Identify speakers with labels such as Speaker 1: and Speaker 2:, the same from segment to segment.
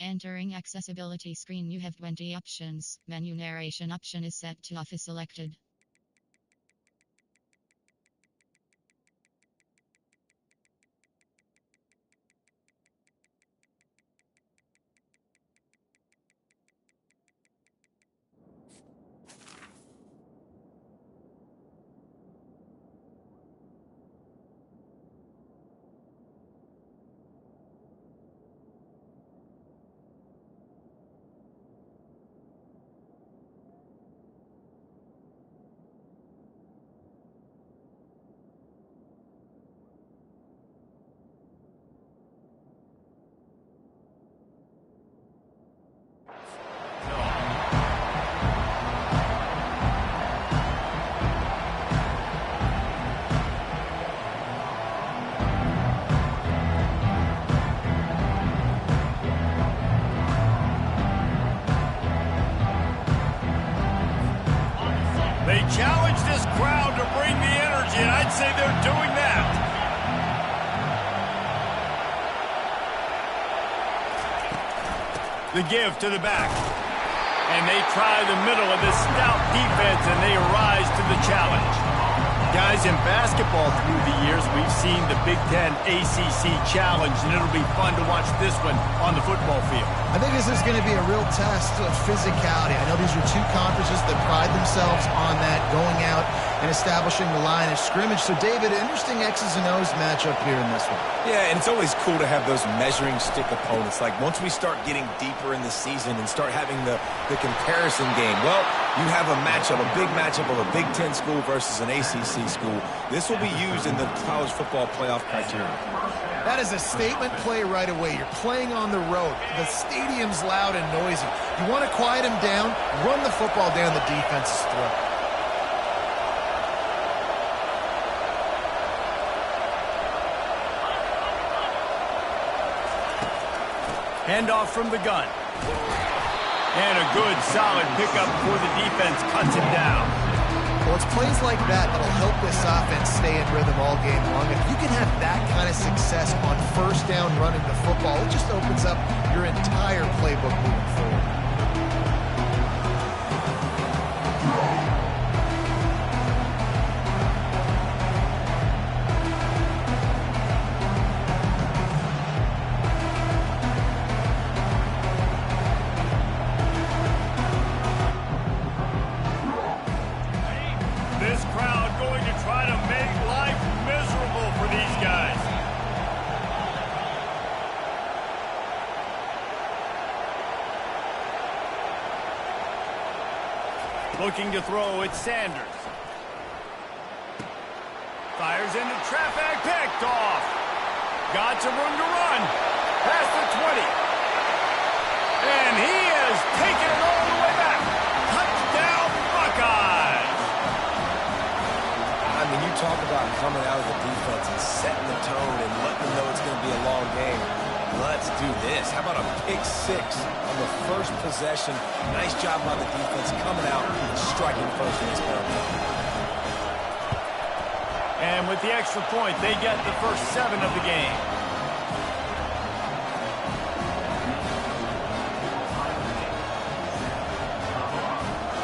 Speaker 1: Entering accessibility screen, you have 20 options. Menu narration option is set to off is selected.
Speaker 2: They challenge this crowd to bring the energy, and I'd say they're doing that. The give to the back. And they try the middle of this stout defense, and they rise to the challenge. Guys, in basketball through the years, we've seen the Big Ten ACC Challenge, and it'll be fun to watch this one on the football field.
Speaker 3: I think this is going to be a real test of physicality. I know these are two conferences that pride themselves on that, going out and establishing the line of scrimmage. So, David, interesting X's and O's matchup here in this one.
Speaker 4: Yeah, and it's always cool to have those measuring stick opponents. Like, once we start getting deeper in the season and start having the comparison game, well, you have a matchup, a big matchup of a Big Ten school versus an ACC school. This will be used in the college football playoff criteria.
Speaker 3: That is a statement play right away. You're playing on the road. The stadium's loud and noisy. You want to quiet them down, run the football down the defense's throat.
Speaker 2: Handoff from the gun. And a good, solid pickup before the defense cuts it down.
Speaker 3: Well, it's plays like that that'll help this offense stay in rhythm all game long. If you can have that kind of success on first down running the football, it just opens up your entire playbook moving forward.
Speaker 2: This crowd going to try to make life miserable for these guys. Looking to throw, it's Sanders. Fires into traffic, picked off. Got some room to run. Past the 20. And he has taken it all the way back. Touchdown, Buckeyes.
Speaker 4: I mean, you talk about coming out of the defense and setting the tone and letting them know it's going to be a long game. Let's do this. How about a pick six on the first possession? Nice job by the defense coming out and striking first in this game.
Speaker 2: And with the extra point, they get the first 7 of the game.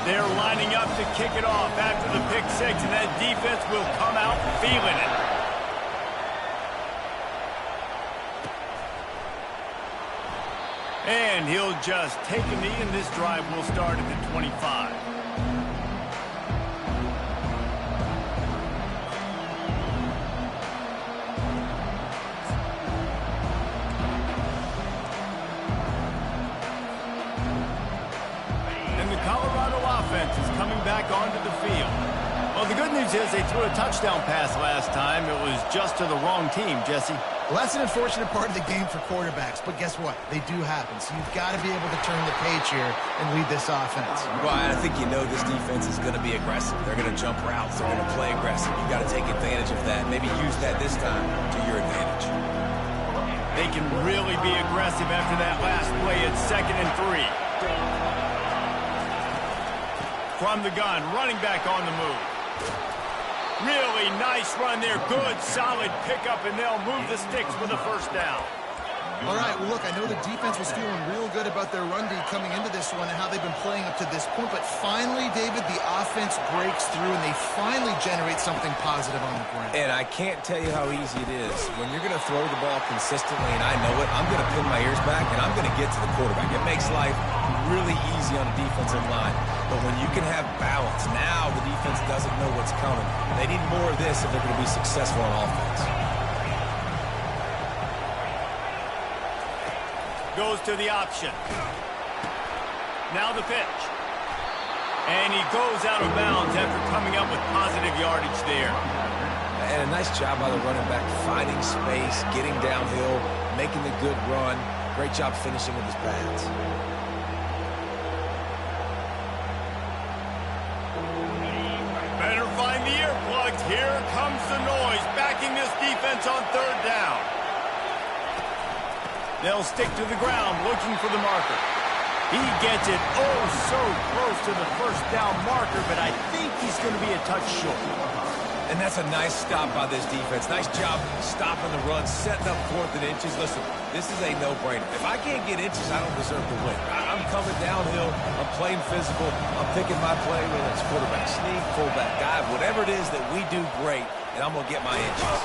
Speaker 2: They're lining up to kick it off after the pick six, and that defense will come out feeling it. And he'll just take a knee, and this drive will start at the 25. And the Colorado offense is coming back onto the field. Well, the good news is they threw a touchdown pass last time. It was just to the wrong team, Jesse.
Speaker 3: Well, that's an unfortunate part of the game for quarterbacks, but guess what? They do happen. So you've got to be able to turn the page here and lead this offense.
Speaker 4: Well, I think you know this defense is going to be aggressive. They're going to jump routes. They're going to play aggressive. You've got to take advantage of that. Maybe use that this time to your advantage.
Speaker 2: They can really be aggressive after that last play. It's 2nd and 3. From the gun, running back on the move. Really nice run there. Good, solid pickup, and they'll move the sticks for the first down.
Speaker 3: All right, well, look, I know the defense was feeling real good about their run D coming into this one and how they've been playing up to this point, but finally, David, the offense breaks through and they finally generate something positive on the ground.
Speaker 4: And I can't tell you how easy it is. When you're going to throw the ball consistently, and I know it, I'm going to pin my ears back and I'm going to get to the quarterback. It makes life really easy on the defensive line. But when you can have balance, now the defense doesn't know what's coming. They need more of this if they're going to be successful on offense.
Speaker 2: Goes to the option. Now the pitch. And he goes out of bounds after coming up with positive yardage there.
Speaker 4: And a nice job by the running back, finding space, getting downhill, making the good run. Great job finishing with his pads.
Speaker 2: Better find the earplugs. Here comes the noise, backing this defense on third down. They'll stick to the ground, looking for the marker. He gets it so close to the first down marker, but I think he's going to be a touch short.
Speaker 4: And that's a nice stop by this defense. Nice job stopping the run, setting up 4th and inches. Listen, this is a no-brainer. If I can't get inches, I don't deserve to win. I'm coming downhill. I'm playing physical. I'm picking my play, whether it's quarterback sneak, fullback dive, whatever it is that we do great, and I'm going to get my inches.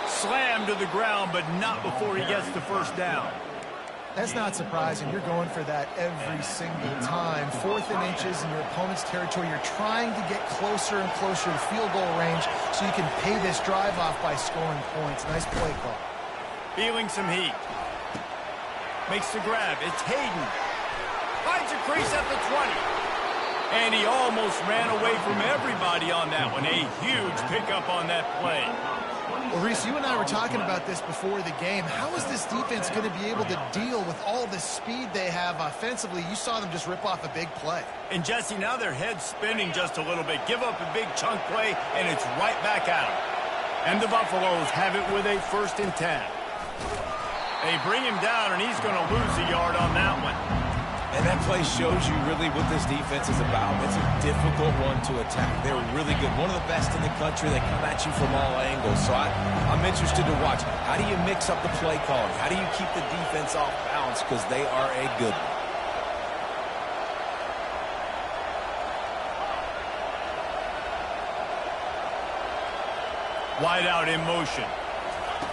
Speaker 2: Slammed to the ground, but not before he gets the first down.
Speaker 3: That's not surprising. You're going for that every single time. 4th and inches in your opponent's territory. You're trying to get closer and closer to field goal range so you can pay this drive off by scoring points. Nice play call.
Speaker 2: Feeling some heat. Makes the grab. It's Hayden. Finds a crease at the 20. And he almost ran away from everybody on that one. A huge pickup on that play.
Speaker 3: Well, Reese, you and I were talking about this before the game. How is this defense going to be able to deal with all the speed they have offensively? You saw them just rip off a big play.
Speaker 2: And, Jesse, now their head's spinning just a little bit. Give up a big chunk play, and it's right back at them. And the Buffaloes have it with a 1st and 10. They bring him down, and he's going to lose a yard on that one.
Speaker 4: And that play shows you really what this defense is about. It's a difficult one to attack. They're really good. One of the best in the country. They come at you from all angles. So I'm interested to watch. How do you mix up the play calling? How do you keep the defense off balance? Because they are a good one.
Speaker 2: Wide out in motion.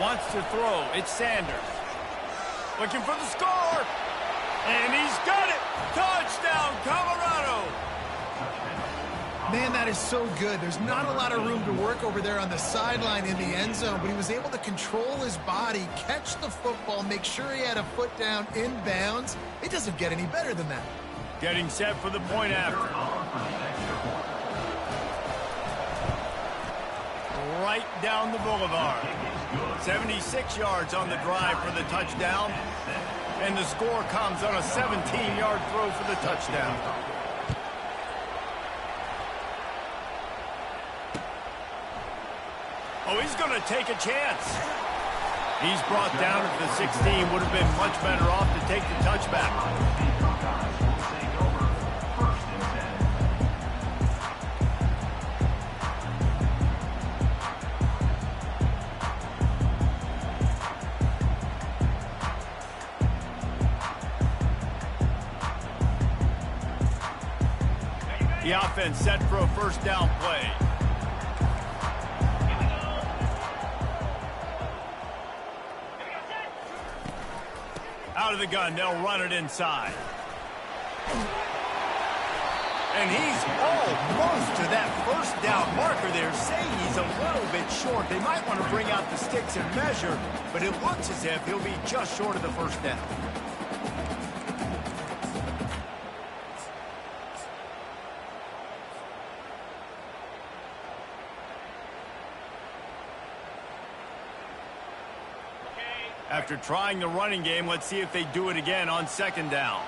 Speaker 2: Wants to throw. It's Sanders. Looking for the score. And he's got it! Touchdown, Colorado!
Speaker 3: Man, that is so good. There's not a lot of room to work over there on the sideline in the end zone, but he was able to control his body, catch the football, make sure he had a foot down in bounds. It doesn't get any better than that.
Speaker 2: Getting set for the point after. Right down the boulevard. 76 yards on the drive for the touchdown. And the score comes on a 17-yard throw for the touchdown. Oh, he's going to take a chance. He's brought down at the 16. Would have been much better off to take the touchback. The offense set for a 1st down play. Out of the gun, they'll run it inside. And he's almost to that 1st down marker there. Say he's a little bit short. They might want to bring out the sticks and measure, but it looks as if he'll be just short of the 1st down. After trying the running game, let's see if they do it again on 2nd down.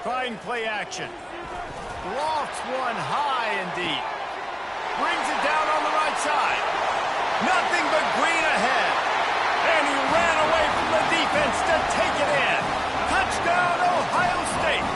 Speaker 2: Trying play action. Lofts one high and deep. Brings it down on the right side. Nothing but green ahead. And he ran away from the defense to take it in. Touchdown, Ohio State.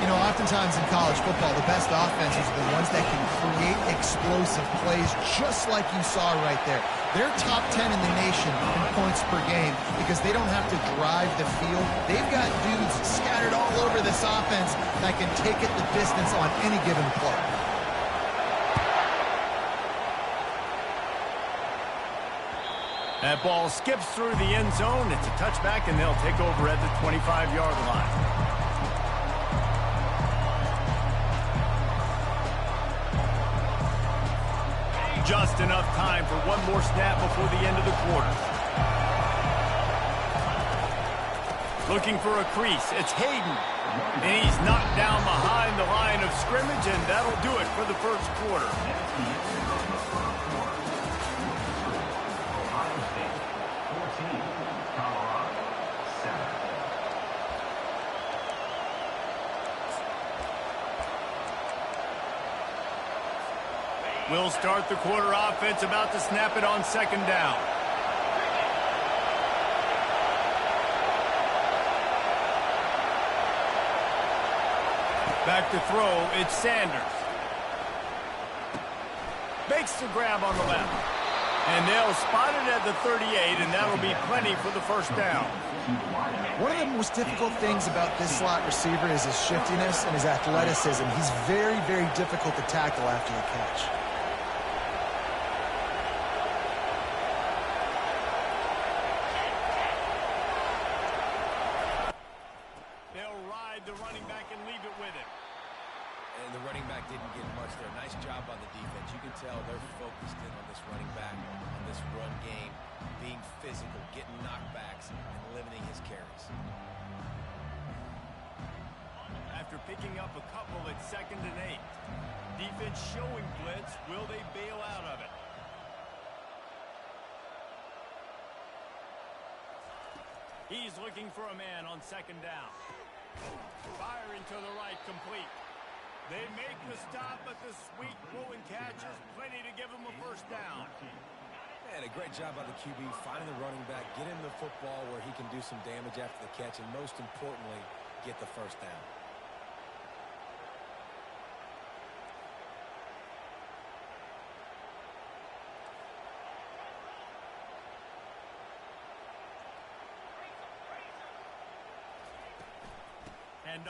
Speaker 3: You know, oftentimes times in college football, the best offenses are the ones that can create explosive plays just like you saw right there. They're top 10 in the nation in points per game because they don't have to drive the field. They've got dudes scattered all over this offense that can take it the distance on any given play.
Speaker 2: That ball skips through the end zone. It's a touchback, and they'll take over at the 25-yard line. Just enough time for one more snap before the end of the quarter. Looking for a crease. It's Hayden. And he's knocked down behind the line of scrimmage, and that'll do it for the first quarter. We'll start the quarter offense, about to snap it on second down. Back to throw, it's Sanders. Makes the grab on the left. And they'll spot it at the 38, and that'll be plenty for the first down.
Speaker 3: One of the most difficult things about this slot receiver is his shiftiness and his athleticism. He's very, very difficult to tackle after the catch.
Speaker 2: The running back and leave it with him.
Speaker 4: And the running back didn't get much there. Nice job on the defense. You can tell they're focused in on this running back, on this run game, being physical, getting knockbacks, and limiting his carries.
Speaker 2: After picking up a couple at 2nd and 8. Defense showing blitz. Will they bail out of it? He's looking for a man on 2nd down. Firing to the right, complete. They make the stop, but the sweet throw and catch is plenty to give them a first down.
Speaker 4: And a great job by the QB, finding the running back, get him the football where he can do some damage after the catch, and most importantly, get the first down.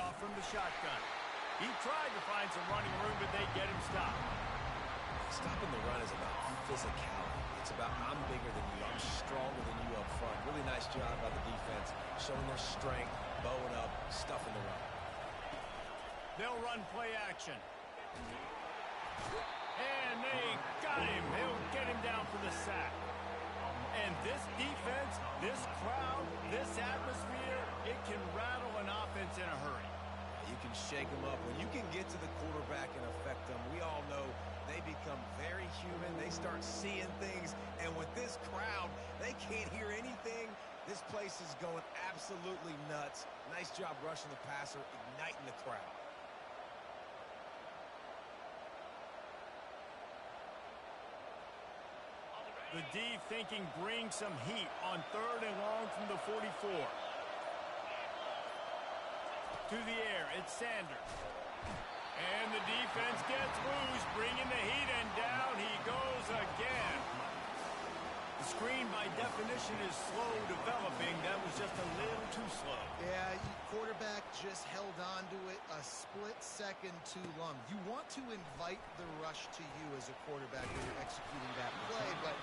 Speaker 2: Off from the shotgun. He tried to find some running room, but they get him stopped.
Speaker 4: Stopping the run is about physicality. It's about I'm bigger than you, I'm stronger than you up front. Really nice job by the defense, showing their strength, bowing up, stuffing the run.
Speaker 2: They'll run play action. And they got him. They'll get him down for the sack. And this defense, this crowd, this atmosphere, it can rattle an offense in a hurry.
Speaker 4: You can shake them up. When you can get to the quarterback and affect them, we all know they become very human. They start seeing things. And with this crowd, they can't hear anything. This place is going absolutely nuts. Nice job rushing the passer, igniting the crowd.
Speaker 2: The D thinking bring some heat on 3rd and long from the 44. To the air, it's Sanders. And the defense gets loose, bringing the heat, and down he goes again. The screen, by definition, is slow developing. That was just a little too slow.
Speaker 3: Yeah, quarterback just held on to it a split second too long. You want to invite the rush to you as a quarterback when you're executing that play, but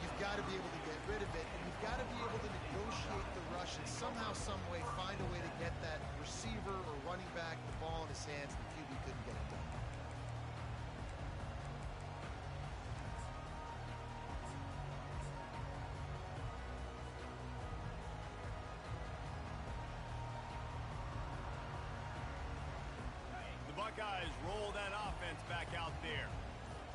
Speaker 3: you've got to be able to get rid of it, and you've got to be able to negotiate the rush and somehow, some way, find a way to get that receiver or running back the ball in his hands, and the QB couldn't get it done.
Speaker 2: Buckeyes roll that offense back out there.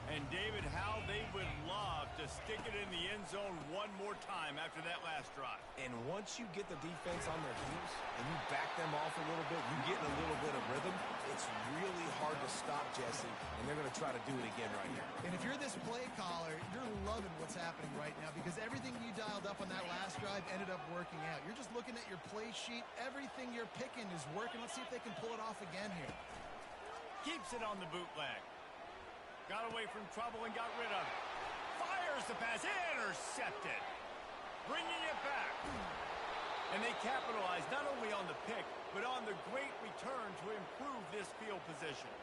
Speaker 2: And David, how they would love to stick it in the end zone one more time after that last drive.
Speaker 4: And once you get the defense on their heels and you back them off a little bit, you get in a little bit of rhythm, it's really hard to stop, Jesse, and they're going to try to do it again right here.
Speaker 3: And if you're this play caller, you're loving what's happening right now because everything you dialed up on that last drive ended up working out. You're just looking at your play sheet. Everything you're picking is working. Let's see if they can pull it off again here.
Speaker 2: Keeps it on the bootleg. Got away from trouble and got rid of it. Fires the pass. Intercepted. Bringing it back. And they capitalize not only on the pick, but on the great return to improve this field position.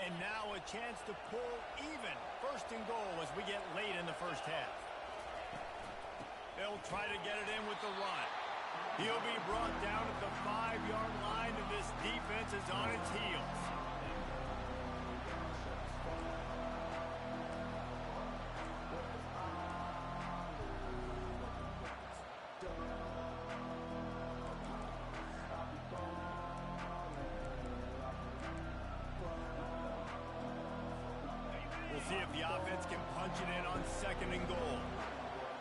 Speaker 2: And now a chance to pull even. First and goal as we get late in the first half. They'll try to get it in with the run. He'll be brought down at the 5-yard line, and this defense is on its heels. We'll see if the offense can punch it in on second and goal.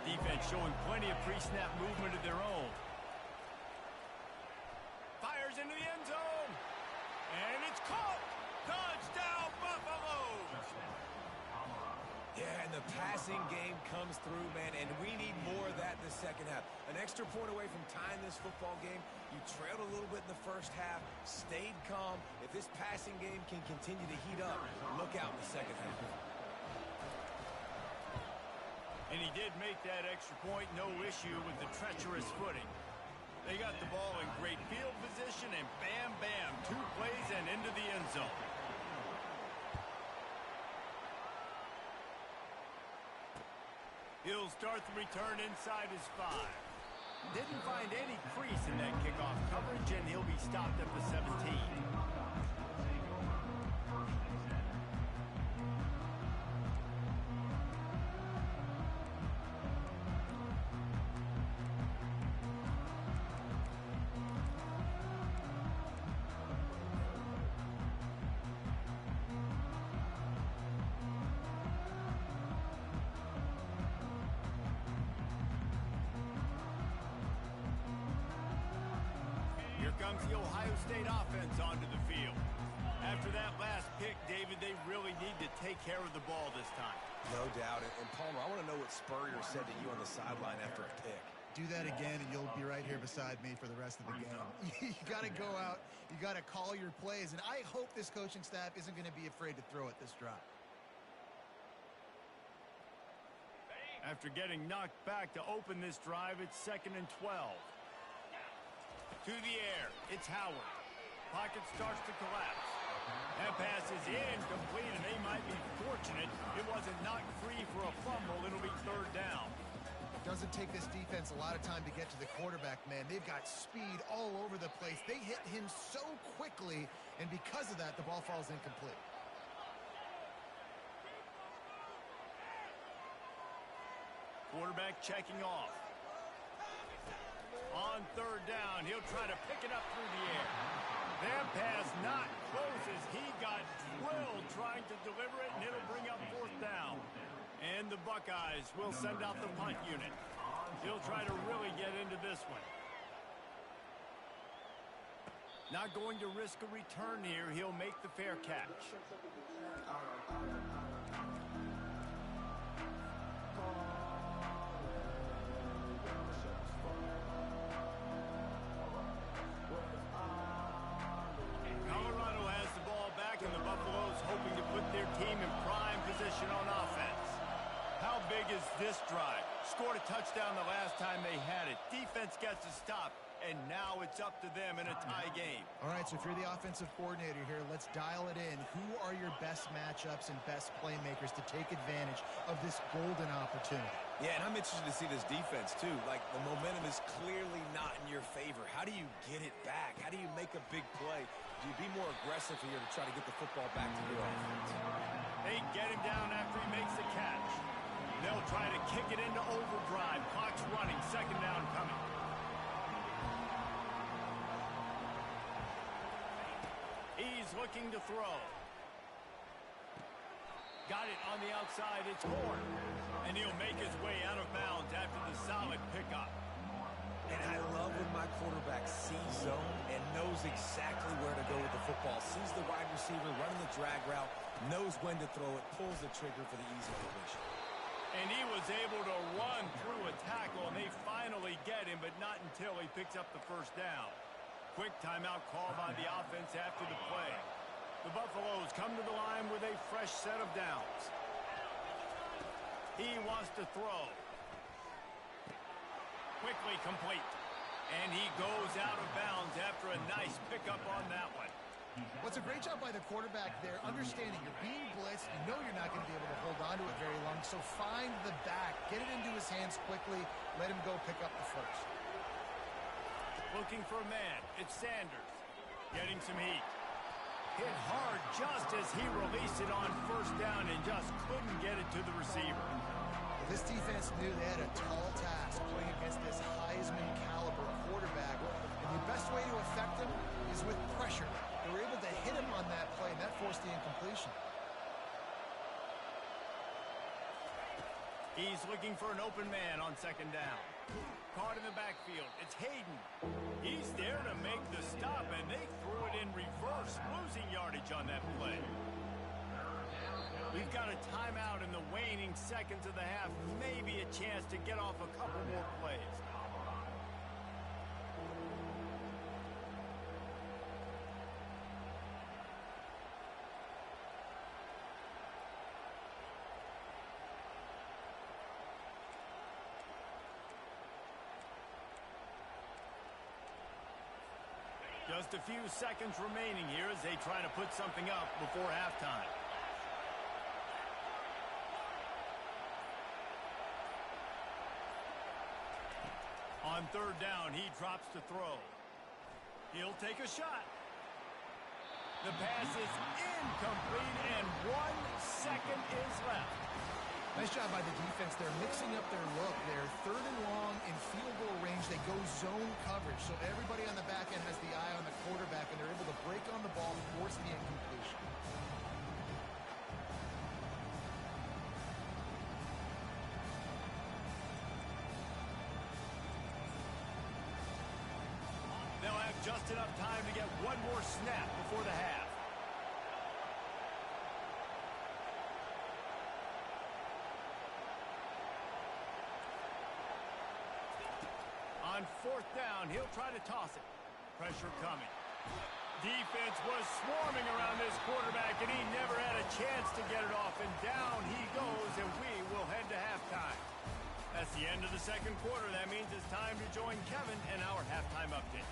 Speaker 2: Defense showing plenty of pre-snap movement of their own. Fires into the end zone. And it's caught. Touchdown, Buffalo.
Speaker 4: Yeah, and the passing game comes through, man, and we need more of that in the second half. An extra point away from tying this football game. You trailed a little bit in the first half, stayed calm. If this passing game can continue to heat up, look out in the second half.
Speaker 2: And he did make that extra point, no issue with the treacherous footing. They got the ball in great field position, and bam, bam, 2 plays and into the end zone. He'll start the return inside his 5. Didn't find any crease in that kickoff coverage, and he'll be stopped at the 17. Comes the Ohio State offense onto the field. After that last pick, David, they really need to take care of the ball this time.
Speaker 4: No doubt. And Palmer, I want to know what Spurrier said to you on the sideline after a pick.
Speaker 3: Do that again, and you'll be right here beside me for the rest of the game. You got to go out. You got to call your plays, and I hope this coaching staff isn't going to be afraid to throw it this drive.
Speaker 2: After getting knocked back to open this drive, it's 2nd and 12. To the air, it's Howard. Pocket starts to collapse. That pass is incomplete, and they might be fortunate it wasn't knocked free for a fumble. It'll be 3rd down.
Speaker 3: It doesn't take this defense a lot of time to get to the quarterback, man. They've got speed all over the place. They hit him so quickly, and because of that, the ball falls incomplete.
Speaker 2: Quarterback checking off. On 3rd down, he'll try to pick it up through the air. That pass not close as he got drilled trying to deliver it, and it'll bring up 4th down. And the Buckeyes will send out the punt unit. He'll try to really get into this one. Not going to risk a return here. He'll make the fair catch. Colorado has the ball back, and the Buffaloes hoping to put their team in prime position on offense. How big is this drive? Scored a touchdown the last time they had it. Defense gets a stop, and now it's up to them in a tie game.
Speaker 3: All right, so if you're the offensive coordinator here, let's dial it in. Who are your best matchups and best playmakers to take advantage of this golden opportunity?
Speaker 4: Yeah, and I'm interested to see this defense, too. Like, the momentum is clearly not in your favor. How do you get it back? How do you make a big play? Do you be more aggressive here to try to get the football back to your offense?
Speaker 2: They get him down after he makes the catch. They'll try to kick it into overdrive. Clock's running. 2nd down coming. He's looking to throw. Got it on the outside. It's Horn. And he'll make his way out of bounds after the solid pickup.
Speaker 4: And I love when my quarterback sees zone and knows exactly where to go with the football. Sees the wide receiver running the drag route, knows when to throw it, pulls the trigger for the easy completion.
Speaker 2: And he was able to run through a tackle, and they finally get him, but not until he picks up the first down. Quick timeout call by the offense after the play. The Buffaloes come to the line with a fresh set of downs. He wants to throw. Quickly complete. And he goes out of bounds after a nice pickup on that one.
Speaker 3: What's a great job by the quarterback there, understanding you're being blitzed, you know you're not going to be able to hold on to it very long, so find the back, get it into his hands quickly, let him go pick up the first.
Speaker 2: Looking for a man, it's Sanders, getting some heat. Hit hard just as he released it on first down and just couldn't get it to the receiver.
Speaker 3: This defense knew they had a tall task playing against this Heisman caliber quarterback, and the best way to affect him is with pressure. They were able to hit him on that play, and that forced the incompletion.
Speaker 2: He's looking for an open man on second down. Caught in the backfield. It's Hayden. He's there to make the stop, and they threw it in reverse, losing yardage on that play. We've got a timeout in the waning seconds of the half. Maybe a chance to get off a couple more plays. Just a few seconds remaining here as they try to put something up before halftime. On third down, he drops to throw. He'll take a shot. The pass is incomplete, and 1 second is left.
Speaker 3: Nice job by the defense. They're mixing up their look. They're third and long in field goal range. They go zone coverage, so everybody on the back end has the eye on the quarterback, and they're able to break on the ball and force the incompletion.
Speaker 2: They'll have just enough time to get one more snap before the half. On fourth down, he'll try to toss it. Pressure coming. Defense was swarming around this quarterback, and he never had a chance to get it off. And down he goes, and we will head to halftime. That's the end of the second quarter. That means it's time to join Kevin in our halftime update.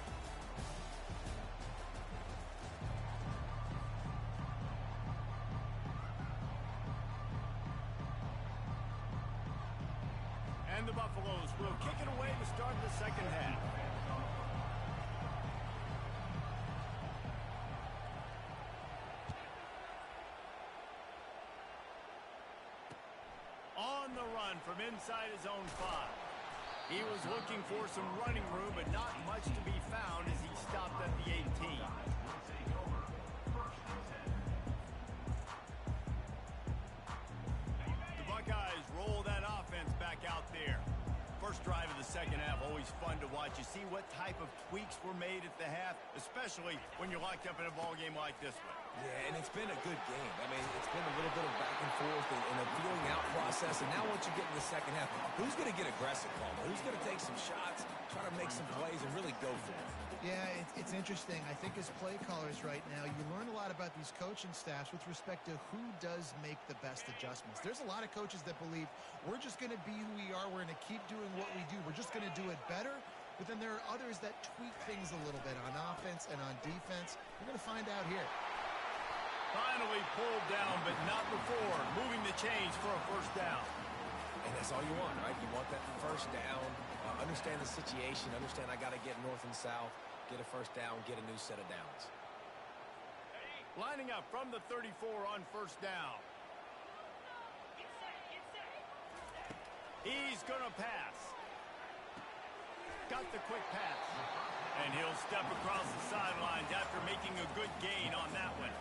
Speaker 2: And the Buffaloes will kick it away to start the second half. On the run from inside his own 5. He was looking for some running room, but not much to be found as he stopped at the 18. Buckeyes roll that offense back out there. First drive of the second half, always fun to watch. You see what type of tweaks were made at the half, especially when you're locked up in a ball game like this one.
Speaker 4: Yeah, and it's been a good game. I mean, it's been a little bit of back and forth and a feeling out process. And now once you get in the second half, who's going to get aggressive, Palmer? Who's going to take some shots, try to make some plays, and really go for it?
Speaker 3: Yeah, it's interesting. I think as play callers right now, you learn a lot about these coaching staffs with respect to who does make the best adjustments. There's a lot of coaches that believe we're just going to be who we are. We're going to keep doing what we do. We're just going to do it better. But then there are others that tweak things a little bit on offense and on defense. We're going to find out here.
Speaker 2: Finally pulled down, but not before moving the chains for a first down.
Speaker 4: And that's all you want, right? You want that first down, understand the situation, understand I got to get north and south, get a first down, get a new set of downs.
Speaker 2: Lining up from the 34 on first down. He's going to pass. Got the quick pass. And he'll step across the sidelines after making a good gain on that one.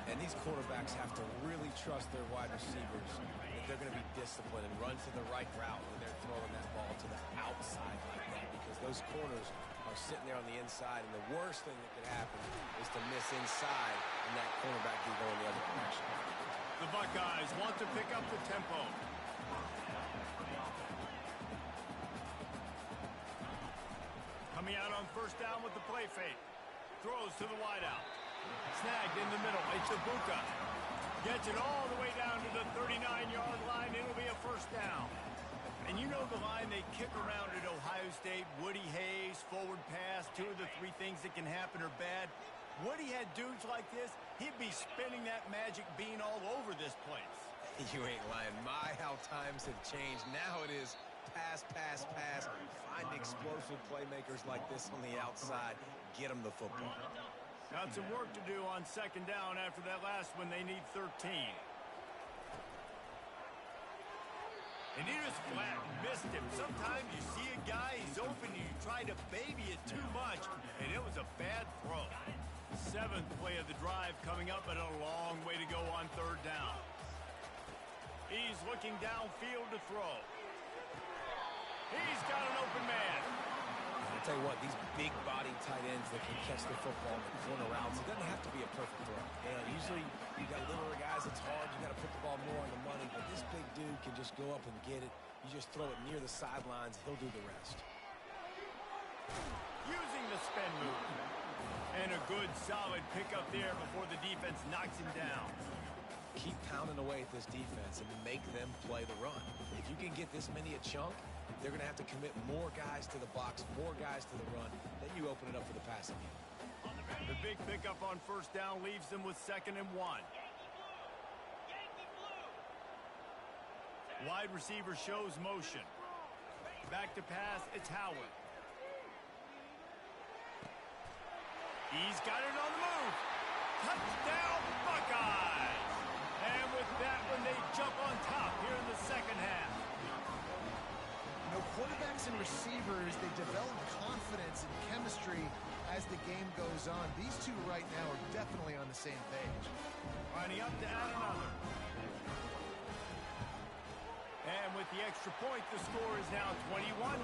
Speaker 4: And these quarterbacks have to really trust their wide receivers that they're going to be disciplined and run to the right route when they're throwing that ball to the outside like that, because those corners are sitting there on the inside, and the worst thing that could happen is to miss inside and that cornerback be going the other direction.
Speaker 2: The Buckeyes want to pick up the tempo. Coming out on first down with the play fake. Throws to the wideout. Snagged in the middle. It's Wk. Gets it all the way down to the 39-yard line. It'll be a first down. And you know the line they kick around at Ohio State, Woody Hayes, forward pass, 2 of the 3 things that can happen are bad. Woody had dudes like this, he'd be spinning that magic bean all over this place.
Speaker 4: You ain't lying. My, how times have changed. Now it is pass, pass, pass. Find explosive playmakers like this on the outside. Get them the football.
Speaker 2: Got some work to do on second down after that last one. They need 13. And he just flat missed him. Sometimes you see a guy, he's open, and you try to baby it too much, and it was a bad throw. 7th play of the drive coming up, and a long way to go on third down. He's looking downfield to throw. He's got an open man.
Speaker 4: I'll tell you what, these big-bodied tight ends that can catch the football in the corner routes, it doesn't have to be a perfect throw. Usually you got littler guys, it's hard. You got to put the ball more on the money, but this big dude can just go up and get it. You just throw it near the sidelines, he'll do the rest.
Speaker 2: Using the spin move. And a good, solid pickup there before the defense knocks him down.
Speaker 4: Keep pounding away at this defense and make them play the run. If you can get this many a chunk, they're going to have to commit more guys to the box, more guys to the run. Then you open it up for the passing game.
Speaker 2: The big pickup on first down leaves them with 2nd and 1. Wide receiver shows motion. Back to pass, it's Howard. He's got it on the move. Touchdown, Buckeyes! And with that one, they jump on top here in the second half.
Speaker 3: You know, quarterbacks and receivers, they develop confidence and chemistry as the game goes on. These two right now are definitely on the same page.
Speaker 2: Lining up to add another. And with the extra point, the score is now 21-14.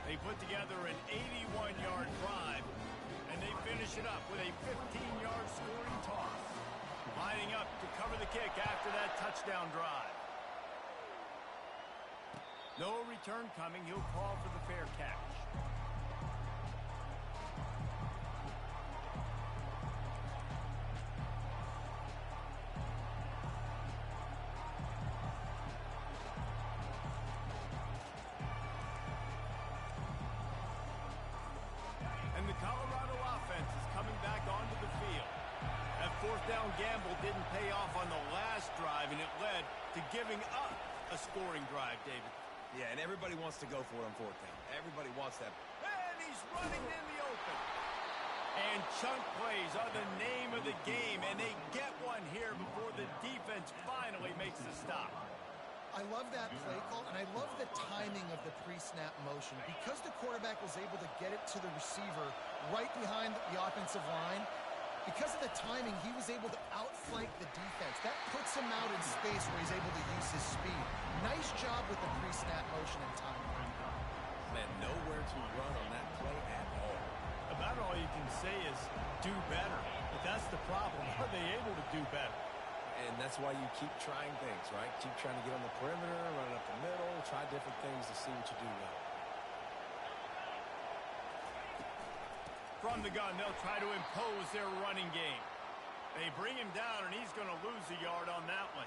Speaker 2: They put together an 81-yard drive, and they finish it up with a 15-yard scoring toss. Lining up to cover the kick after that touchdown drive. No return coming. He'll call for the fair catch. And the Colorado offense is coming back onto the field. That fourth down gamble didn't pay off on the last drive, and it led to giving up a scoring drive, David.
Speaker 4: Yeah, and everybody wants to go for it on fourth down. Everybody wants that.
Speaker 2: And he's running in the open. And chunk plays are the name of the game, and they get one here before the defense finally makes the stop.
Speaker 3: I love that play call, and I love the timing of the pre-snap motion. Because the quarterback was able to get it to the receiver right behind the offensive line, because of the timing, he was able to outflank the defense. That puts him out in space where he's able to use his speed. Nice job with the pre-snap motion and timing.
Speaker 4: Man, nowhere to run on that play at all.
Speaker 2: About all you can say is do better. But that's the problem. Are they able to do better?
Speaker 4: And that's why you keep trying things, right? Keep trying to get on the perimeter, run it up the middle, try different things to see what you do well.
Speaker 2: From the gun, they'll try to impose their running game. They bring him down, and he's going to lose a yard on that one.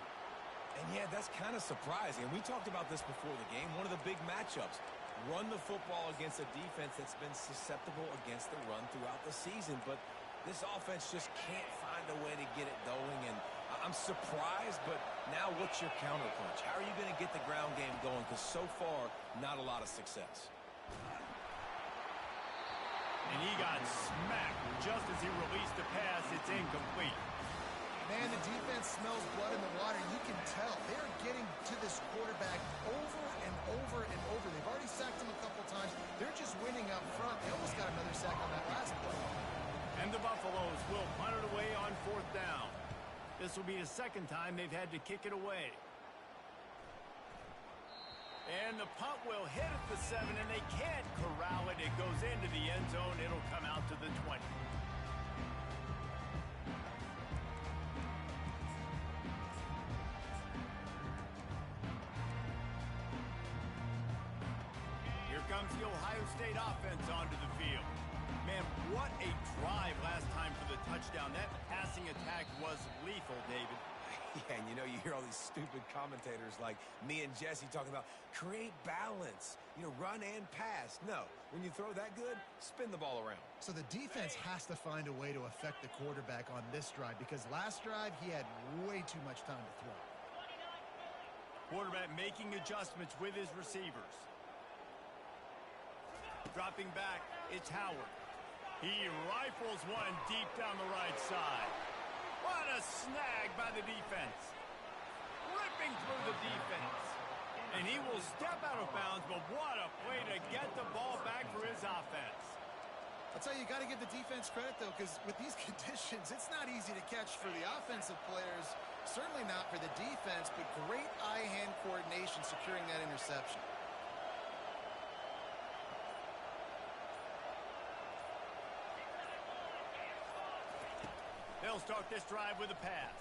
Speaker 4: And yeah, that's kind of surprising. And we talked about this before the game. One of the big matchups. Run the football against a defense that's been susceptible against the run throughout the season. But this offense just can't find a way to get it going. And I'm surprised, but now what's your counterpunch? How are you going to get the ground game going? Because so far, not a lot of success.
Speaker 2: And he got smacked just as he released the pass. It's incomplete.
Speaker 3: Man, the defense smells blood in the water. You can tell. They're getting to this quarterback over and over and over. They've already sacked him a couple times. They're just winning up front. They almost got another sack on that last play.
Speaker 2: And the Buffaloes will punt it away on fourth down. This will be the second time they've had to kick it away. And the punt will hit at the 7, and they can't corral it. It goes into the end zone. It'll come out to the 20. comes the Ohio State offense onto the field. Man, what a drive last time for the touchdown. That passing attack was lethal, David.
Speaker 4: Yeah, and you hear all these stupid commentators like me and Jesse talking about create balance, run and pass. No, when you throw that good, spin the ball around.
Speaker 3: So the defense has to find a way to affect the quarterback on this drive because last drive he had way too much time to throw.
Speaker 2: Quarterback making adjustments with his receivers. Dropping back, it's Howard. He rifles one deep down the right side. What a snag by the defense. Ripping through the defense. And he will step out of bounds, but what a play to get the ball back for his offense.
Speaker 3: I'll tell you, you got to give the defense credit, though, because with these conditions, it's not easy to catch for the offensive players. Certainly not for the defense, but great eye-hand coordination securing that interception.
Speaker 2: They'll start this drive with a pass.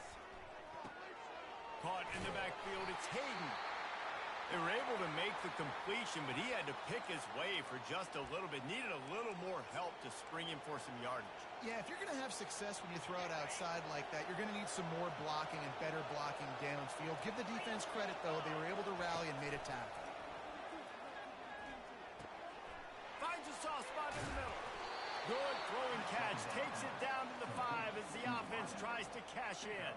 Speaker 2: Caught in the backfield, it's Hayden. They were able to make the completion, but he had to pick his way for just a little bit. Needed a little more help to spring him for some yardage.
Speaker 3: Yeah, if you're going to have success when you throw it outside like that, you're going to need some more blocking and better blocking downfield. Give the defense credit, though. They were able to rally and made a tackle.
Speaker 2: Finds a soft spot in the middle. Good throwing catch. Takes it down to the 5 as the offense tries to cash in.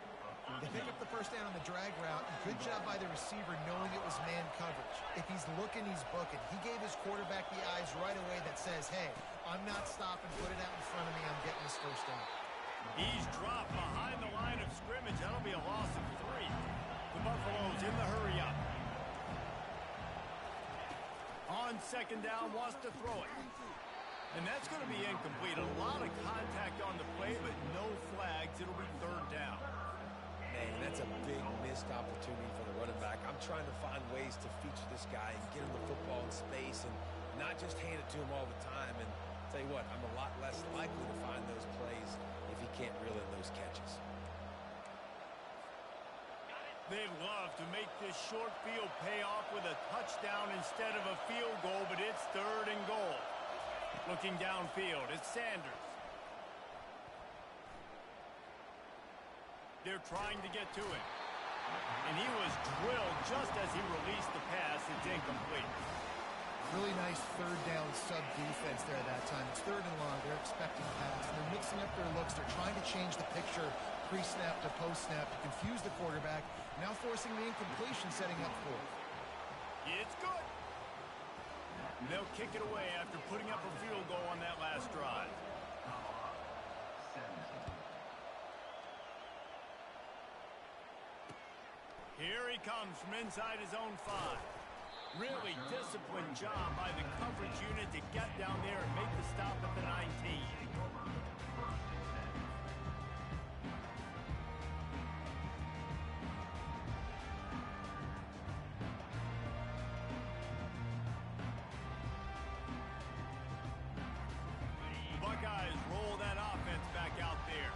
Speaker 3: They pick up the first down on the drag route. Good job by the receiver knowing it was man coverage. If he's looking, he's booking. He gave his quarterback the eyes right away that says, hey, I'm not stopping. Put it out in front of me. I'm getting this first down.
Speaker 2: He's dropped behind the line of scrimmage. That'll be a loss of 3. The Buffaloes in the hurry up. On second down, wants to throw it. And that's going to be incomplete. A lot of contact on the play, but no flags. It'll be third down.
Speaker 4: Man, that's a big missed opportunity for the running back. I'm trying to find ways to feature this guy and get him the football in space and not just hand it to him all the time. And I'll tell you what, I'm a lot less likely to find those plays if he can't reel in those catches.
Speaker 2: They'd love to make this short field pay off with a touchdown instead of a field goal, but it's third and goal. Looking downfield, it's Sanders. They're trying to get to him. And he was drilled just as he released the pass. It's incomplete.
Speaker 3: Really nice third down sub-defense there that time. It's third and long. They're expecting pass. And they're mixing up their looks. They're trying to change the picture pre-snap to post-snap to confuse the quarterback. Now forcing the incompletion, setting up fourth.
Speaker 2: It's good. They'll kick it away after putting up a field goal on that last drive. Here he comes from inside his own 5. Really disciplined job by the coverage unit to get down there and make the stop at the 19. Buckeyes roll that offense back out there.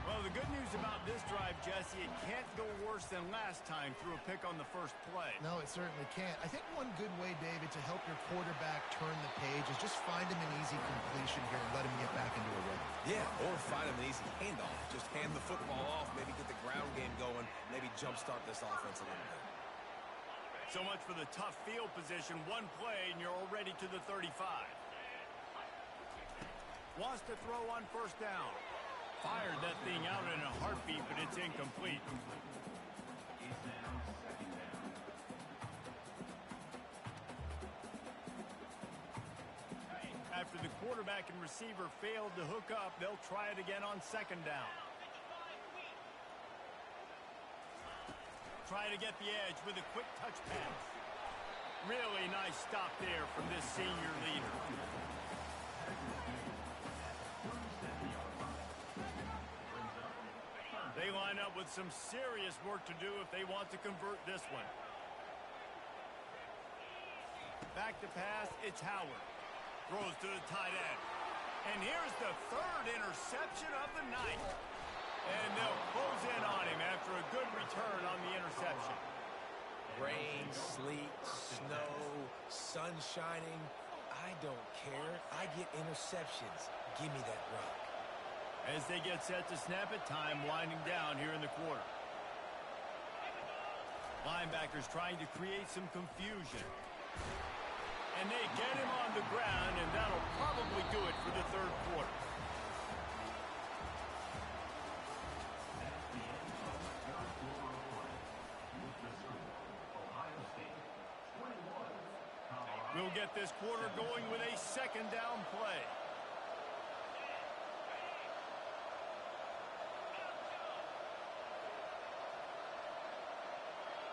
Speaker 2: Well, the good news about this drive, Jesse, it can't go worse than last time through a pick on the first play.
Speaker 3: No, it certainly can't. I think one good way, David, to help your quarterback turn the page is just find him an easy completion here and let him get back into a rhythm.
Speaker 4: Yeah, or find him an easy handoff. Just hand the football off, maybe get the ground game going, maybe jumpstart this offense a little bit.
Speaker 2: So much for the tough field position. One play, and you're already to the 35. Wants to throw on first down. Fired that thing out in a heartbeat, but it's incomplete. After the quarterback and receiver failed to hook up, they'll try it again on second down. Try to get the edge with a quick touch pass. Really nice stop there from this senior leader. They line up with some serious work to do if they want to convert this one. Back to pass, it's Howard. Throws to the tight end. And here's the third interception of the night. And they'll close in on him after a good return on the interception.
Speaker 4: Rain, sleet, snow, sun shining. don't care. I get interceptions. Give me that rock.
Speaker 2: As they get set to snap it, time winding down here in the quarter. Linebackers trying to create some confusion. And they get him on the ground, and that'll probably do it for the third quarter. We'll get this quarter going with a second down play.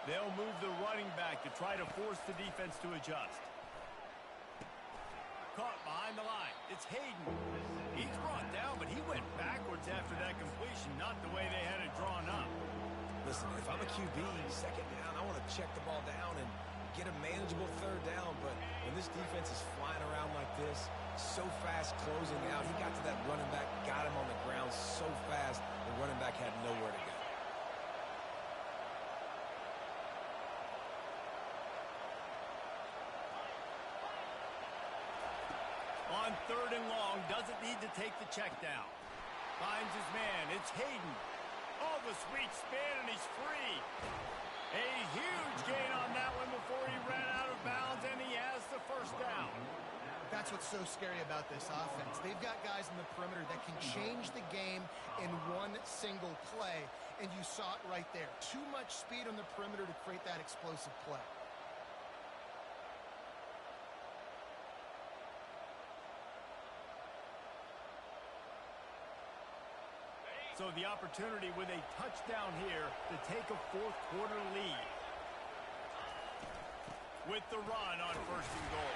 Speaker 2: They'll move the running back to try to force the defense to adjust. Caught behind the line. It's Hayden. He's brought down, but he went backwards after that completion, not the way they had it drawn up.
Speaker 4: Listen, if I'm a QB, second down, I want to check the ball down and get a manageable third down. But when this defense is flying around like this, so fast closing out, he got to that running back, got him on the ground so fast, the running back had nowhere to go.
Speaker 2: On third and long, doesn't need to take the check down. Finds his man. It's Hayden. Oh, the sweet spin, and he's free. A huge gain on that one before he ran out of bounds, and he has the first down.
Speaker 3: That's what's so scary about this offense. They've got guys in the perimeter that can change the game in one single play, and you saw it right there. Too much speed on the perimeter to create that explosive play.
Speaker 2: So the opportunity with a touchdown here to take a fourth quarter lead. With the run on first and goal.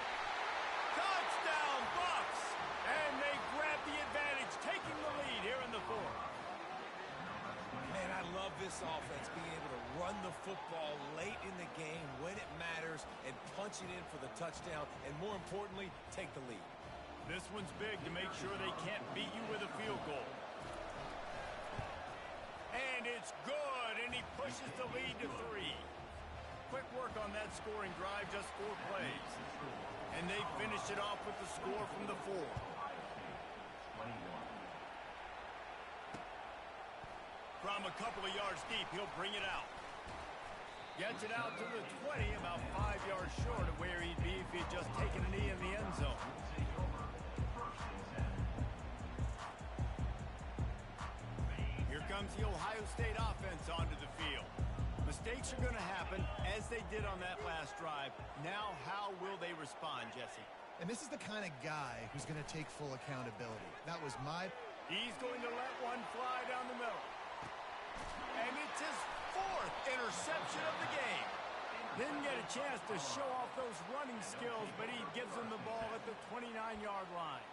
Speaker 2: Touchdown Bucks! And they grab the advantage, taking the lead here in the fourth.
Speaker 4: Man, I love this offense, being able to run the football late in the game when it matters and punch it in for the touchdown, and more importantly, take the lead.
Speaker 2: This one's big to make sure they can't beat you with a field goal. And it's good, and he pushes the lead to 3. Quick work on that scoring drive, just 4 plays. And they finish it off with the score from the 4. From a couple of yards deep, he'll bring it out. Gets it out to the 20, about 5 yards short of where he'd be if he'd just taken a knee in the end zone. Here comes the Ohio State offense onto the field. Mistakes are going to happen, as they did on that last drive. Now, how will they respond, Jesse?
Speaker 3: And this is the kind of guy who's going to take full accountability. That was my...
Speaker 2: He's going to let one fly down the middle. And it's his 4th interception of the game. Didn't get a chance to show off those running skills, but he gives them the ball at the 29-yard line.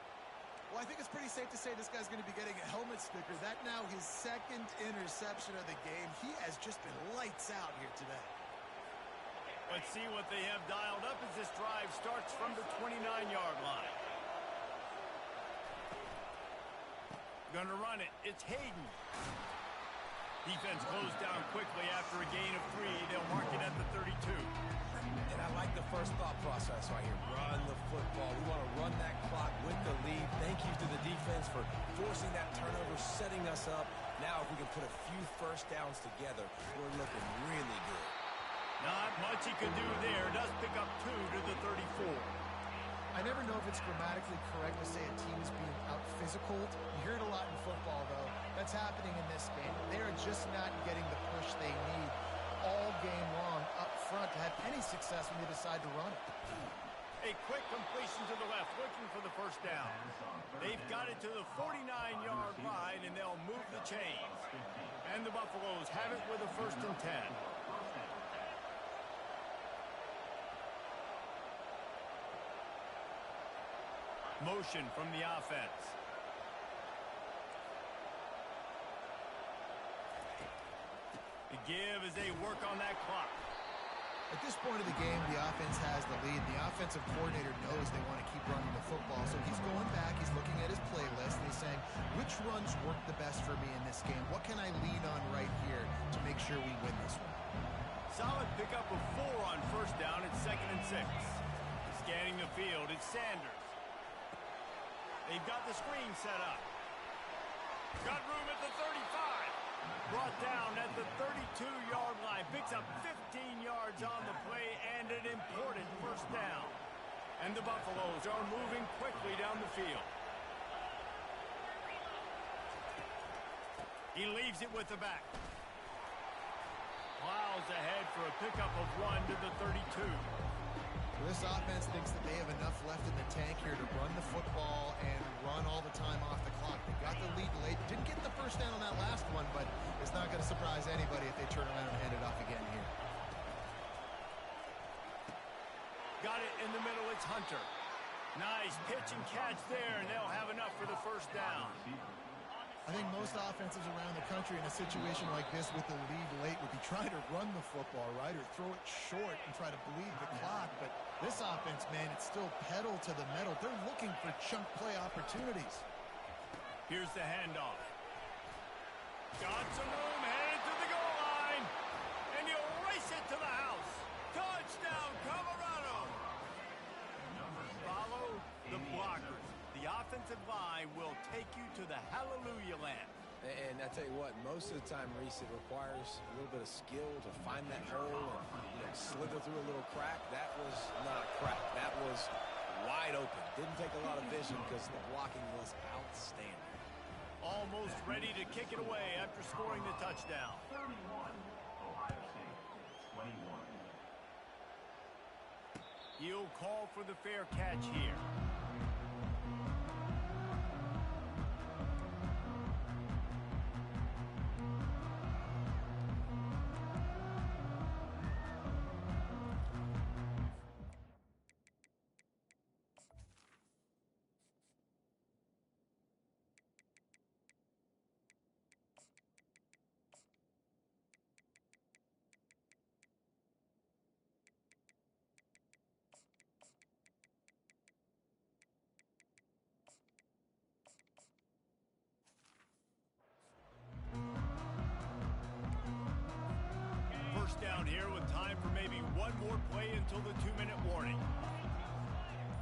Speaker 3: Well, I think it's pretty safe to say this guy's going to be getting a helmet sticker. That now his 2nd interception of the game. He has just been lights out here today.
Speaker 2: Let's see what they have dialed up as this drive starts from the 29-yard line. Gonna run it. It's Hayden. Defense closed down quickly after a gain of 3. They'll mark it at the 32.
Speaker 4: And I like the first thought process right here. Run the football. We want to run that clock with the lead. Thank you to the defense for forcing that turnover, setting us up. Now, if we can put a few first downs together, we're looking really good.
Speaker 2: Not much he could do there. Does pick up 2 to the 34.
Speaker 3: I never know if it's grammatically correct to say a team is being out-physical. You hear it a lot in football, though. That's happening in this game. They are just not getting the push they need all game long up front to have any success when they decide to run it.
Speaker 2: A quick completion to the left, looking for the first down. They've got it to the 49-yard line, and they'll move the chains. And the Buffaloes have it with a 1st and 10. Motion from the offense. The give as they work on that clock.
Speaker 3: At this point of the game, the offense has the lead. The offensive coordinator knows they want to keep running the football. So he's going back, he's looking at his playlist, and he's saying, which runs work the best for me in this game? What can I lean on right here to make sure we win this one?
Speaker 2: Solid pickup of 4 on first down. It's 2nd and 6. Scanning the field, it's Sanders. They've got the screen set up. Got room at the 35. Brought down at the 32-yard line. Picks up 15 yards on the play and an important first down. And the Buffaloes are moving quickly down the field. He leaves it with the back. Plows ahead for a pickup of 1 to the 32.
Speaker 3: This offense thinks that they have enough left in the tank here to run the football and run all the time off the clock. They got the lead late. Didn't get the first down on that last one, but it's not going to surprise anybody if they turn around and hand it off again here.
Speaker 2: Got it in the middle. It's Hunter. Nice pitch and catch there, and they'll have enough for the first down.
Speaker 3: I think most offenses around the country in a situation like this with the lead late would be trying to run the football, right, or throw it short and try to bleed the clock. But this offense, man, it's still pedal to the metal. They're looking for chunk play opportunities.
Speaker 2: Here's the handoff. Got some room, headed to the goal line, and he'll race it to the house. Touchdown, Colorado! Follow the blockers. The offensive line will take you to the hallelujah land.
Speaker 4: And I tell you what, most of the time, Reese, it requires a little bit of skill to find that hole and slither through a little crack. That was not a crack. That was wide open. Didn't take a lot of vision because the blocking was outstanding.
Speaker 2: Almost ready to kick it away after scoring the touchdown.
Speaker 5: 31, Ohio State, 21.
Speaker 2: He'll call for the fair catch here. Down here with time for maybe one more play until the 2-minute warning.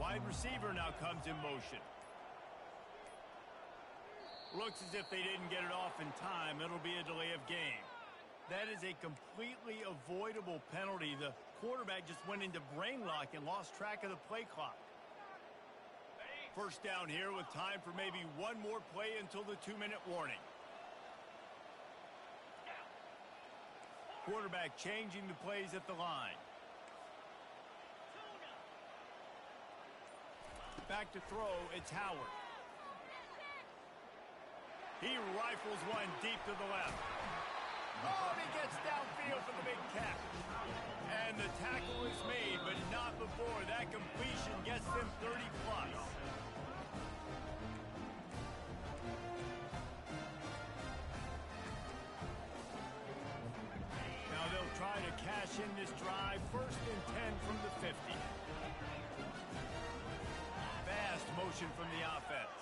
Speaker 2: Wide receiver now comes in motion. Looks as if they didn't get it off in time. It'll be a delay of game. That is a completely avoidable penalty. The quarterback just went into brain lock and lost track of the play clock. First down here with time for maybe one more play until the 2-minute warning. Quarterback changing the plays at the line. Back to throw, it's Howard. He rifles one deep to the left. Oh, and he gets downfield for the big catch. And the tackle is made, but not before that completion gets them 30+. Now they'll try to cash in this drive. 1st and 10 from the 50. Fast motion from the offense.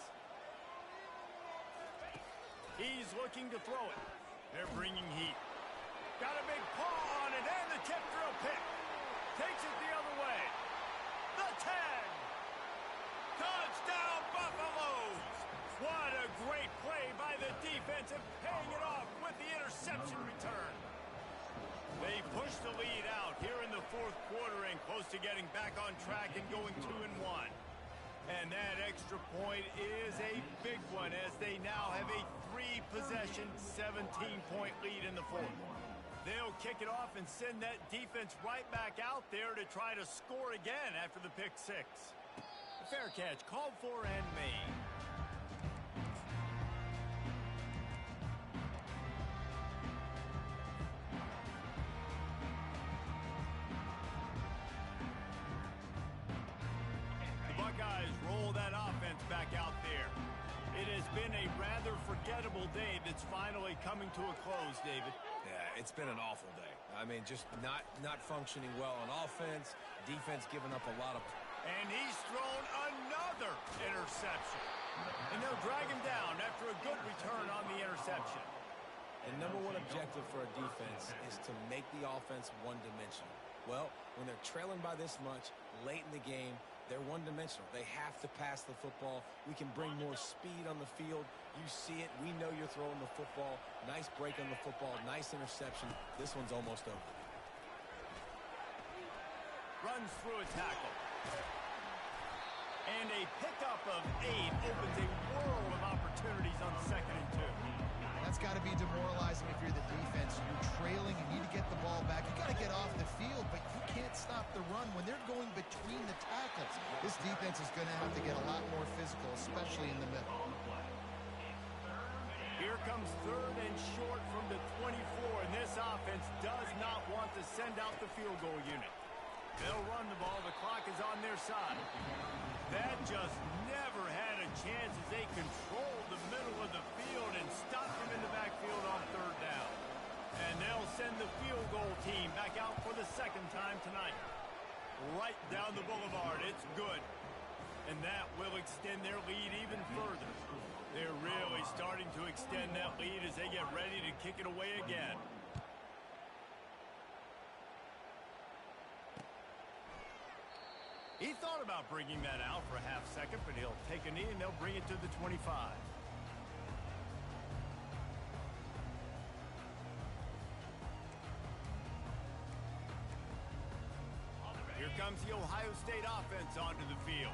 Speaker 2: He's looking to throw it. They're bringing heat. Got a big paw on it, and the tip drill pick. Takes it the other way. The 10. Touchdown, Buffaloes. What a great play by the defense and paying it off with the interception return. They push the lead out here in the 4th quarter and close to getting back on track and going 2-1. And that extra point is a big one as they now have a 3-possession, 17-point lead in the 4th. They'll kick it off and send that defense right back out there to try to score again after the pick 6. The fair catch called for and made. Buckeyes roll that offense back out there. It has been a rather forgettable day that's finally coming to a close, David.
Speaker 4: Yeah, it's been an awful day. I mean, just not functioning well on offense, defense giving up a lot of...
Speaker 2: And he's thrown another interception. And they'll drag him down after a good return on the interception.
Speaker 4: The #1 objective for a defense is to make the offense one-dimensional. Well, when they're trailing by this much late in the game, They're one-dimensional. They have to pass the football. We can bring more speed on the field. You see it. We know you're throwing the football. Nice break on the football. Nice interception. This one's almost over.
Speaker 2: Runs through a tackle. And a pickup of 8 opens a world of opportunities on 2nd and 2.
Speaker 3: That's got to be demoralizing if you're the defense. You're trailing, you need to get the ball back. You got to get off the field, but you can't stop the run when they're going between the tackles. This defense is going to have to get a lot more physical, especially in the middle.
Speaker 2: Here comes 3rd and short from the 24, and this offense does not want to send out the field goal unit. They'll run the ball. The clock is on their side. That just never had a chance as they controlled the middle of the field and stopped him in the backfield on 3rd down. And they'll send the field goal team back out for the 2nd time tonight. Right down the boulevard. It's good. And that will extend their lead even further. They're really starting to extend that lead as they get ready to kick it away again. He thought about bringing that out for a half second, but he'll take a knee and they'll bring it to the 25. Here comes the Ohio State offense onto the field.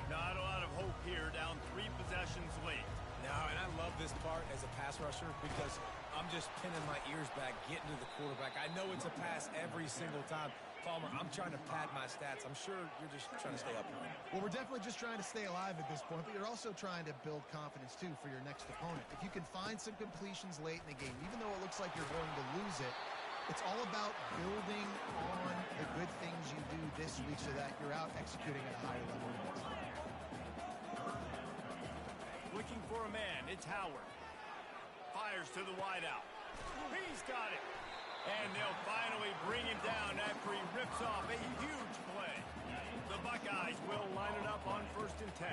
Speaker 2: Not a lot of hope here, down 3 possessions late.
Speaker 4: No, and I love this part as a pass rusher because I'm just pinning my ears back, getting to the quarterback. I know it's a pass every single time. Palmer, I'm trying to pad my stats. I'm sure you're just trying to stay up here.
Speaker 3: Well, we're definitely just trying to stay alive at this point, but you're also trying to build confidence, too, for your next opponent. If you can find some completions late in the game, even though it looks like you're going to lose it, it's all about building on the good things you do this week so that you're out executing at a higher level.
Speaker 2: Looking for a man, it's Howard. Fires to the wideout. He's got it. And they'll finally bring him down after he rips off a huge play. The Buckeyes will line it up on 1st and 10.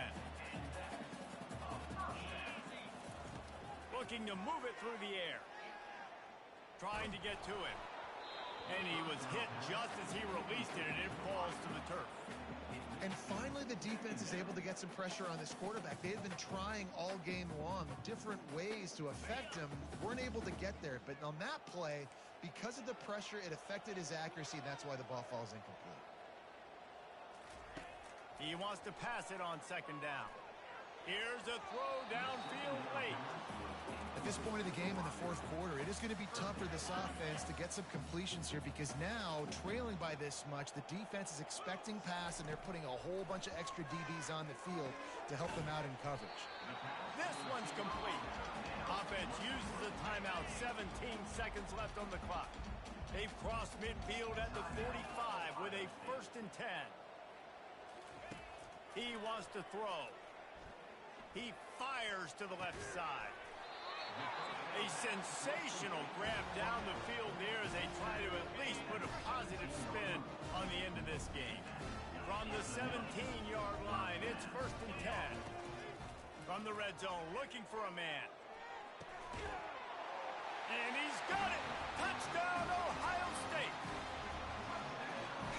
Speaker 2: Looking to move it through the air. Trying to get to him. And he was hit just as he released it, and it falls to the turf.
Speaker 3: And finally, the defense is able to get some pressure on this quarterback. They've been trying all game long different ways to affect him. Weren't able to get there. But on that play, because of the pressure, it affected his accuracy, and that's why the ball falls incomplete.
Speaker 2: He wants to pass it on 2nd down. Here's a throw downfield late.
Speaker 3: At this point of the game in the 4th quarter, it is going to be tough for this offense to get some completions here because now, trailing by this much, the defense is expecting pass, and they're putting a whole bunch of extra DBs on the field to help them out in coverage.
Speaker 2: This one's complete. Offense uses a timeout, 17 seconds left on the clock. They've crossed midfield at the 45 with a 1st and 10. He wants to throw. He fires to the left side. A sensational grab down the field there as they try to at least put a positive spin on the end of this game. From the 17-yard line, it's 1st and 10. From the red zone, looking for a man. And he's got it! Touchdown, Ohio State!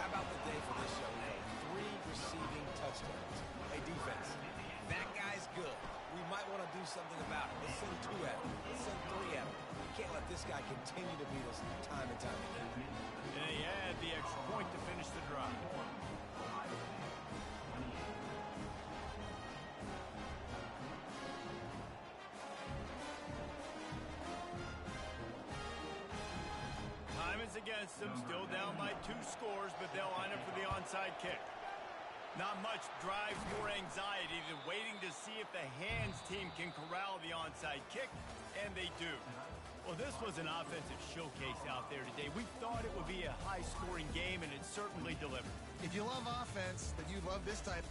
Speaker 4: How about the day for this show, man? 3 receiving touchdowns. Hey, defense, that guy's good. We might want to do something about it. Let's send 2 at him. Let's send 3 at him. We can't let this guy continue to beat us time and time again.
Speaker 2: And they add the extra point to finish the drive. Time is against them, still down by 2 scores, but they'll line up for the onside kick. Not much drives more anxiety than waiting to see if the hands team can corral the onside kick, and they do. Well, this was an offensive showcase out there today. We thought it would be a high-scoring game, and it certainly delivered.
Speaker 3: If you love offense, then you love this type